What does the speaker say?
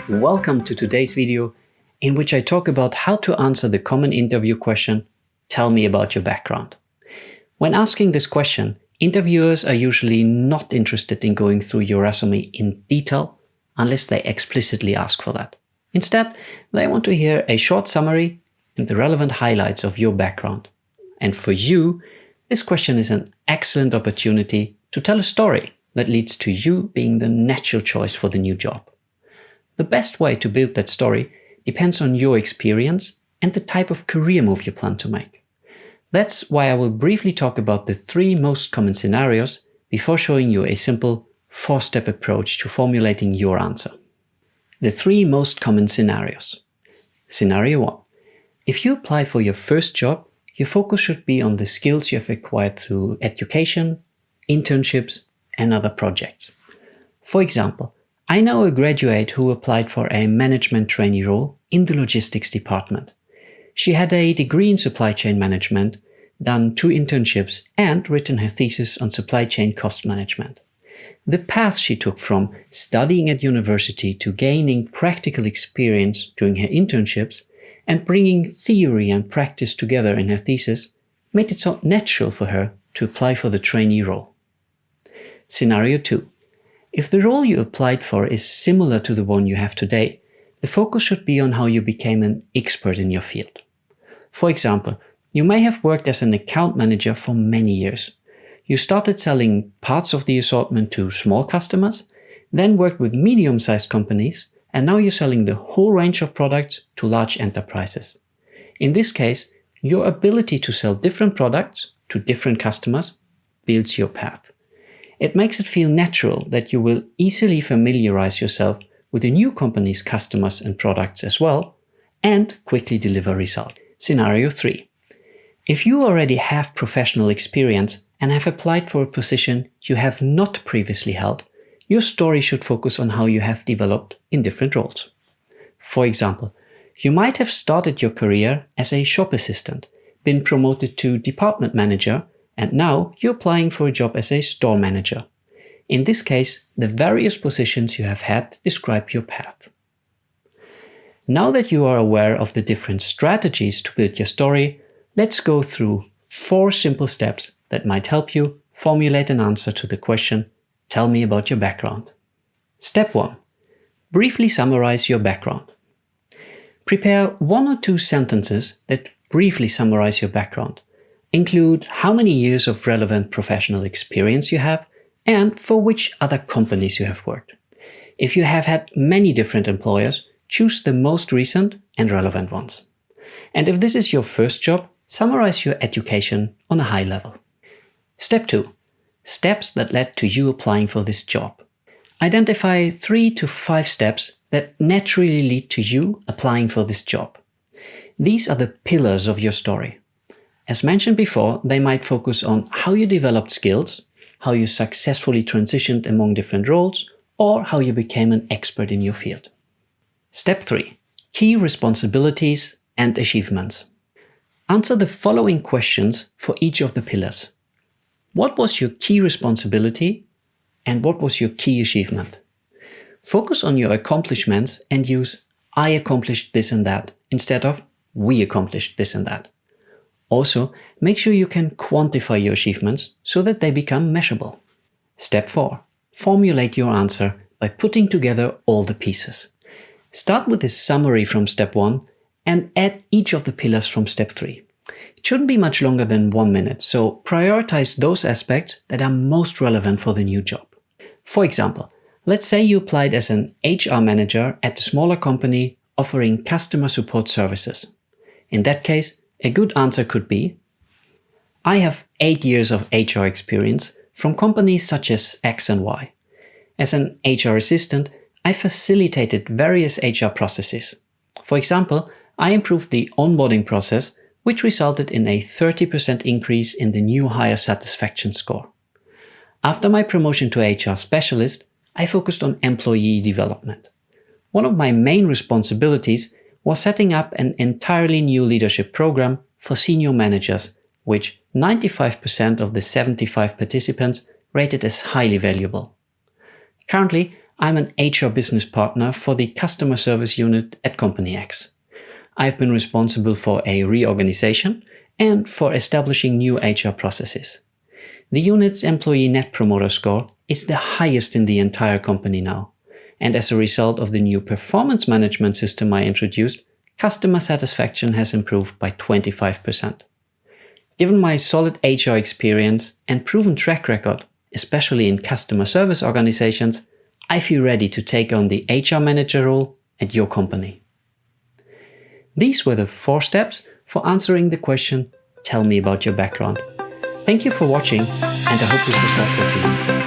Welcome to today's video, in which I talk about how to answer the common interview question, "Tell me about your background." When asking this question, interviewers are usually not interested in going through your resume in detail unless they explicitly ask for that. Instead, they want to hear a short summary and the relevant highlights of your background. And for you, this question is an excellent opportunity to tell a story that leads to you being the natural choice for the new job. The best way to build that story depends on your experience and the type of career move you plan to make. That's why I will briefly talk about the 3 most common scenarios before showing you a simple 4-step approach to formulating your answer. The 3 most common scenarios. Scenario 1. If you apply for your first job, your focus should be on the skills you have acquired through education, internships, and other projects. For example, I know a graduate who applied for a management trainee role in the logistics department. She had a degree in supply chain management, done 2 internships, and written her thesis on supply chain cost management. The path she took from studying at university to gaining practical experience during her internships and bringing theory and practice together in her thesis made it so natural for her to apply for the trainee role. Scenario 2. If the role you applied for is similar to the one you have today, the focus should be on how you became an expert in your field. For example, you may have worked as an account manager for many years. You started selling parts of the assortment to small customers, then worked with medium-sized companies, and now you're selling the whole range of products to large enterprises. In this case, your ability to sell different products to different customers builds your path. It makes it feel natural that you will easily familiarize yourself with the new company's customers and products as well, and quickly deliver results. Scenario 3. If you already have professional experience and have applied for a position you have not previously held, your story should focus on how you have developed in different roles. For example, you might have started your career as a shop assistant, been promoted to department manager, and now you're applying for a job as a store manager. In this case, the various positions you have had describe your path. Now that you are aware of the different strategies to build your story, let's go through 4 simple steps that might help you formulate an answer to the question, "Tell me about your background." Step 1. Briefly summarize your background. Prepare 1 or 2 sentences that briefly summarize your background. Include how many years of relevant professional experience you have and for which other companies you have worked. If you have had many different employers, choose the most recent and relevant ones. And if this is your first job, summarize your education on a high level. Step 2. Steps that led to you applying for this job. Identify 3 to 5 steps that naturally lead to you applying for this job. These are the pillars of your story. As mentioned before, they might focus on how you developed skills, how you successfully transitioned among different roles, or how you became an expert in your field. Step 3. Key responsibilities and achievements. Answer the following questions for each of the pillars. What was your key responsibility and what was your key achievement? Focus on your accomplishments and use "I accomplished this and that" instead of "we accomplished this and that." Also, make sure you can quantify your achievements so that they become measurable. Step 4. Formulate your answer by putting together all the pieces. Start with a summary from step 1 and add each of the pillars from step 3. It shouldn't be much longer than 1 minute, so prioritize those aspects that are most relevant for the new job. For example, let's say you applied as an HR manager at a smaller company offering customer support services. In that case, a good answer could be, "I have 8 years of HR experience from companies such as X and Y. As an HR assistant, I facilitated various HR processes. For example, I improved the onboarding process, which resulted in a 30% increase in the new hire satisfaction score. After my promotion to HR specialist, I focused on employee development. One of my main responsibilities was setting up an entirely new leadership program for senior managers, which 95% of the 75 participants rated as highly valuable. Currently, I'm an HR business partner for the customer service unit at Company X. I've been responsible for a reorganization and for establishing new HR processes. The unit's employee net promoter score is the highest in the entire company now. And as a result of the new performance management system I introduced, customer satisfaction has improved by 25%. Given my solid HR experience and proven track record, especially in customer service organizations, I feel ready to take on the HR manager role at your company. These were the 4 steps for answering the question, tell me about your background. Thank you for watching, and I hope this was helpful to you.